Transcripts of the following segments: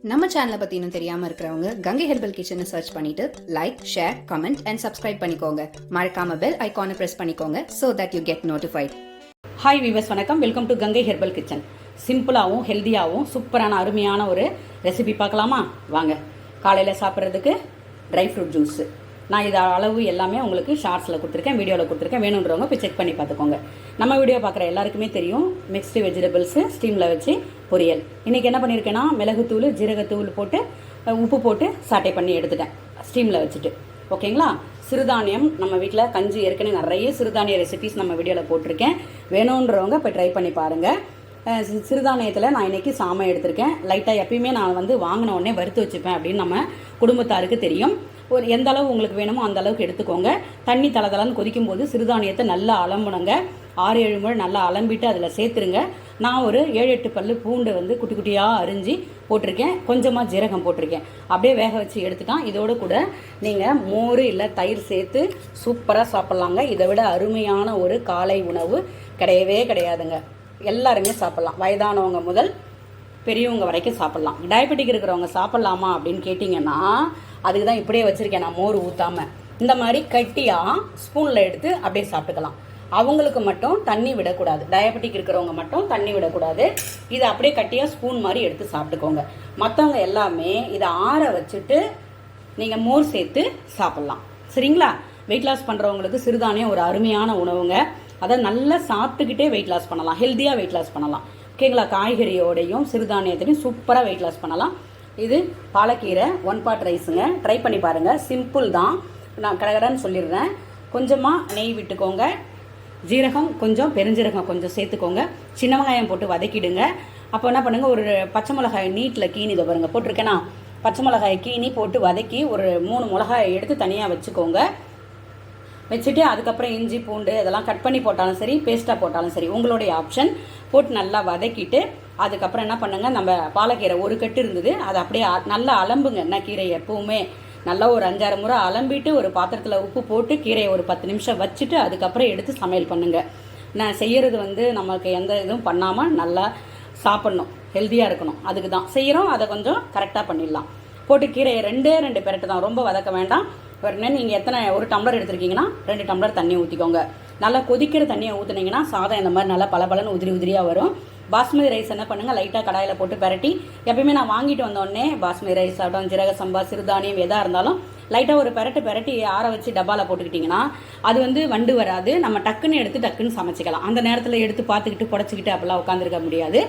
நம்ம சேனலை பத்தி இன்னும் தெரியாம இருக்கிறவங்க கங்கை ஹெர்பல் கிச்சனை சர்ச் பண்ணிட்டு like, share, comment and subscribe பண்ணிக்கோங்க. மறக்காம பெல் ஐகானை பிரஸ் பண்ணிக்கோங்க so that you get notified. Hi viewers, வணக்கம். Welcome to Gangai herbal kitchen. சிம்பிளாகவும் ஹெல்த்தியாகவும் சூப்பரான அருமையான ஒரு ரெசிபி பார்க்கலாமா? வாங்க. காலையில் சாப்பிட்றதுக்கு ட்ரை ஃப்ரூட் ஜூஸு. நான் இது அளவு எல்லாமே உங்களுக்கு ஷார்ட்ஸில் கொடுத்துருக்கேன், வீடியோவில் கொடுத்துருக்கேன். வேணுன்றவங்க போய் செக் பண்ணி பார்த்துக்கோங்க. நம்ம வீடியோ பார்க்குற எல்லாருக்குமே தெரியும், மிக்ஸ்டு வெஜிடபிள்ஸு ஸ்டீமில் வச்சு பொரியல். இன்றைக்கி என்ன பண்ணியிருக்கேன்னா, மிளகுத்தூள், ஜீரகத்தூள் போட்டு உப்பு போட்டு சாட்டை பண்ணி எடுத்துட்டேன் ஸ்டீமில் வச்சுட்டு. ஓகேங்களா? சிறுதானியம் நம்ம வீட்டில் கஞ்சி ஏற்கனவே நிறைய சிறுதானிய ரெசிபிஸ் நம்ம வீடியோவில் போட்டிருக்கேன். வேணுன்றவங்க போய் ட்ரை பண்ணி பாருங்கள். சிறுதானியத்தில் நான் இன்றைக்கி சாமை எடுத்திருக்கேன். லைட்டாக எப்பயுமே நான் வாங்கின உடனே வறுத்து வச்சுப்பேன் அப்படின்னு நம்ம குடும்பத்தாருக்கு தெரியும். ஒரு எந்த அளவு உங்களுக்கு வேணுமோ அந்த அளவுக்கு எடுத்துக்கோங்க. தண்ணி தளதளன்னு கொதிக்கும் போது சிறுதானியத்தை நல்லா அலம்புணுங்க. 6-7 முறை நல்லா அலம்பிட்டு அதில் சேர்த்துருங்க. நான் ஒரு 7-8 பல்லு பூண்டு குட்டி குட்டியாக அரிஞ்சு போட்டிருக்கேன். கொஞ்சமாக ஜீரகம் போட்டிருக்கேன். அப்படியே வேக வச்சு எடுத்துட்டான். இதோடு கூட நீங்கள் மோர் இல்லை தயிர் சேர்த்து சூப்பராக சாப்பிட்லாங்க. இதை விட அருமையான ஒரு காலை உணவு கிடையவே கிடையாதுங்க. எல்லாருமே சாப்பிட்லாம், வயதானவங்க முதல் பெரியவங்க வரைக்கும் சாப்பிட்லாம். டயபெட்டிக் இருக்கிறவங்க சாப்பிட்லாமா அப்படின்னு கேட்டிங்கன்னா, அதுக்கு தான் இப்படியே வச்சுருக்கேன் நான், மோர் ஊற்றாமல். இந்த மாதிரி கட்டியாக ஸ்பூனில் எடுத்து அப்படியே சாப்பிட்டுக்கலாம். அவங்களுக்கு மட்டும் தண்ணி விடக்கூடாது. டயபெட்டிக் இருக்கிறவங்க மட்டும் தண்ணி விடக்கூடாது. இதை அப்படியே கட்டியாக ஸ்பூன் மாதிரி எடுத்து சாப்பிட்டுக்கோங்க. மற்றவங்க எல்லாமே இதை ஆற வச்சுட்டு நீங்கள் மோர் சேர்த்து சாப்பிட்லாம். சரிங்களா? வெயிட் லாஸ் பண்ணுறவங்களுக்கு சிறுதானியம் ஒரு அருமையான உணவுங்க. அதை நல்லா சாப்பிட்டுக்கிட்டே வெயிட் லாஸ் பண்ணலாம், ஹெல்த்தியாக வெயிட் லாஸ் பண்ணலாம். ஓகேங்களா? காய்கறியோடையும் சிறுதானியத்தையும் சூப்பராக வெயிட் லாஸ் பண்ணலாம். இது பாலக்கீரை 1 பாட் ரைஸுங்க. ட்ரை பண்ணி பாருங்கள். சிம்பிள் தான், நான் கடகடன்னு சொல்லிடுறேன். கொஞ்சமாக நெய் விட்டுக்கோங்க, ஜீரகம் கொஞ்சம், பெருஞ்சீரகம் கொஞ்சம் சேர்த்துக்கோங்க. சின்ன வெங்காயம் போட்டு வதக்கிடுங்க. அப்போ என்ன பண்ணுங்கள், ஒரு பச்சை மிளகாய் நீட்டில் கீனி இதை பாருங்கள் போட்டிருக்கேன்னா, பச்சை மிளகாய் கீனி போட்டு வதக்கி ஒரு 3 மிளகாயை எடுத்து தனியாக வச்சுக்கோங்க. வச்சுட்டு அதுக்கப்புறம் இஞ்சி பூண்டு இதெல்லாம் கட் பண்ணி போட்டாலும் சரி, பேஸ்ட்டாக போட்டாலும் சரி, உங்களுடைய ஆப்ஷன். போட்டு நல்லா வதக்கிட்டு அதுக்கப்புறம் என்ன பண்ணுங்கள், நம்ம பாலக்கீரை ஒரு கட்டு இருந்தது, அதை அப்படியே நல்லா அலம்புங்க. என்ன கீரை எப்பவுமே நல்லா ஒரு 5-6 முறை அலம்பிட்டு ஒரு பாத்திரத்தில் உப்பு போட்டு கீரையை ஒரு 10 நிமிஷம் வச்சுட்டு அதுக்கப்புறம் எடுத்து சமையல் பண்ணுங்கள். நான் செய்கிறது நமக்கு எந்த இதுவும் பண்ணாமல் நல்லா சாப்பிட்ணும், ஹெல்த்தியாக இருக்கணும். அதுக்கு தான் செய்கிறோம். அதை கொஞ்சம் கரெக்டாக பண்ணிடலாம். போட்டு கீரையை 2 பெரட்டு தான், ரொம்ப வதக்க வேண்டாம். உடனே நீங்கள் எத்தனை ஒரு டம்ளர் எடுத்துருக்கீங்கன்னா 2 டம்ளர் தண்ணி ஊற்றிக்கோங்க. நல்லா கொதிக்கிற தண்ணியை ஊற்றுனீங்கன்னா சாதம் இந்த மாதிரி நல்லா பலபலன்னு உதிரியாக வரும். பாஸ்மதி ரைஸ் என்ன பண்ணுங்கள், லைட்டாக கடாயில் போட்டு பெரட்டி, எப்பயுமே நான் வாங்கிட்டு வந்தோடனே பாஸ்மதி ரைஸ் ஆகட்டும், ஜீரக சம்பா, சிறுதானியம் எதாக இருந்தாலும் லைட்டாக ஒரு பெரட்டி ஆற வச்சு டப்பாவில் போட்டுக்கிட்டிங்கன்னா அது வண்டு வராது. நம்ம டக்குன்னு எடுத்து டக்குன்னு சமைச்சிக்கலாம். அந்த நேரத்தில் எடுத்து பார்த்துக்கிட்டு புடச்சிக்கிட்டு அப்படிலாம் உட்காந்துருக்க முடியாது.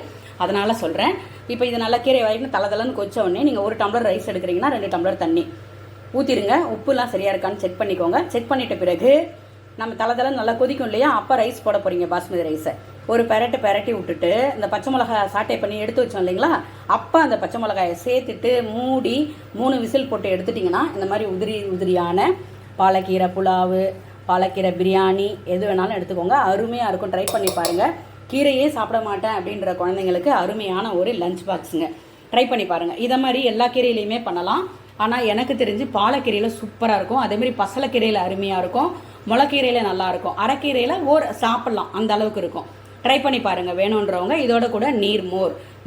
அதனால் சொல்கிறேன். இப்போ இது நல்லா கீரை வரைக்கும் தளன்னு கொச்ச உடனே நீங்கள் 1 டம்ளர் ரைஸ் எடுக்கிறீங்கன்னா 2 டம்ளர் தண்ணி ஊற்றிடுங்க. உப்புலாம் சரியாக இருக்கான்னு செக் பண்ணிக்கோங்க. செக் பண்ணிட்ட பிறகு நம்ம தளன்னு நல்லா கொதிக்கும் இல்லையா, அப்போ ரைஸ் போட போகிறீங்க. பாஸ்மதி ரைஸை ஒரு பெரட்டி விட்டுட்டு இந்த பச்சை மிளகாய் சாட்டை பண்ணி எடுத்து வச்சோம் இல்லைங்களா, அப்போ அந்த பச்சை மிளகாயை சேர்த்துட்டு மூடி 3 விசில் போட்டு எடுத்துட்டிங்கன்னா இந்த மாதிரி உதிரியான பாலக்கீரை புலாவு, பாலக்கீரை பிரியாணி எது வேணாலும் எடுத்துக்கோங்க. அருமையாக இருக்கும். ட்ரை பண்ணி பாருங்கள். கீரையே சாப்பிட மாட்டேன் அப்படின்ற குழந்தைங்களுக்கு அருமையான ஒரு லஞ்ச் பாக்ஸுங்க. ட்ரை பண்ணி பாருங்கள். இதை மாதிரி எல்லா கீரையிலையுமே பண்ணலாம். ஆனால் எனக்கு தெரிஞ்சு பாலக்கீரையில் சூப்பராக இருக்கும். அதேமாதிரி பசலைக்கீரையில் அருமையாக இருக்கும். முளைக்கீரையில் நல்லாயிருக்கும். அரைக்கீரையில் சாப்பிட்லாம், அந்த அளவுக்கு இருக்கும். ட்ரை பண்ணி பாருங்கள் வேணுன்றவங்க. இதோட கூட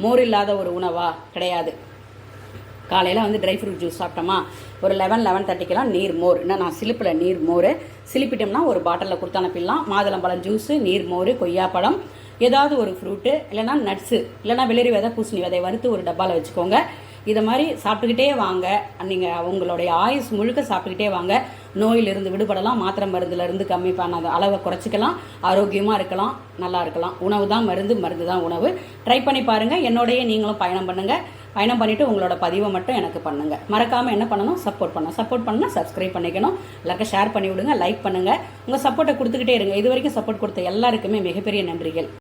மோர் இல்லாத ஒரு உணவா கிடையாது. காலையில் ட்ரை ஃப்ரூட் ஜூஸ் சாப்பிட்டோமா, ஒரு 11-11:30 மோர். இன்னும் நான் சிலிப்பில் மோர் சிலிப்பிட்டோம்னா ஒரு பாட்டிலில் கொடுத்து அனுப்பிடலாம். மாதுளம்பழம் ஜூஸு, மோர், கொய்யாப்பழம், ஏதாவது ஒரு ஃப்ரூட்டு, இல்லைனா நட்ஸு, இல்லைனா வெள்ளரி விதை, பூசணி விதை வறுத்து ஒரு டப்பாவில் வச்சுக்கோங்க. இதை மாதிரி சாப்பிட்டுக்கிட்டே வாங்க. நீங்கள் உங்களுடைய ஆயுஸ் முழுக்க சாப்பிட்டுக்கிட்டே வாங்க. நோயிலிருந்து விடுபடலாம். மாத்திரை மருந்துலேருந்து கம்மி பண்ண அளவை குறைச்சிக்கலாம். ஆரோக்கியமாக இருக்கலாம், நல்லா இருக்கலாம். உணவு தான் மருந்து, மருந்து தான் உணவு. ட்ரை பண்ணி பாருங்கள். என்னோடையே நீங்களும் பயணம் பண்ணுங்கள். பயணம் பண்ணிவிட்டு உங்களோட பதிவை மட்டும் எனக்கு பண்ணுங்கள். மறக்காமல் என்ன பண்ணணும், சப்போர்ட் பண்ணணும். சப்ஸ்கிரைப் பண்ணிக்கணும். எல்லாருக்கும் ஷேர் பண்ணி விடுங்க, லைக் பண்ணுங்கள். உங்கள் சப்போர்ட்டை கொடுத்துக்கிட்டே இருங்க. இது வரைக்கும் சப்போர்ட் கொடுத்த எல்லாருக்குமே மிகப்பெரிய நன்றிகள்.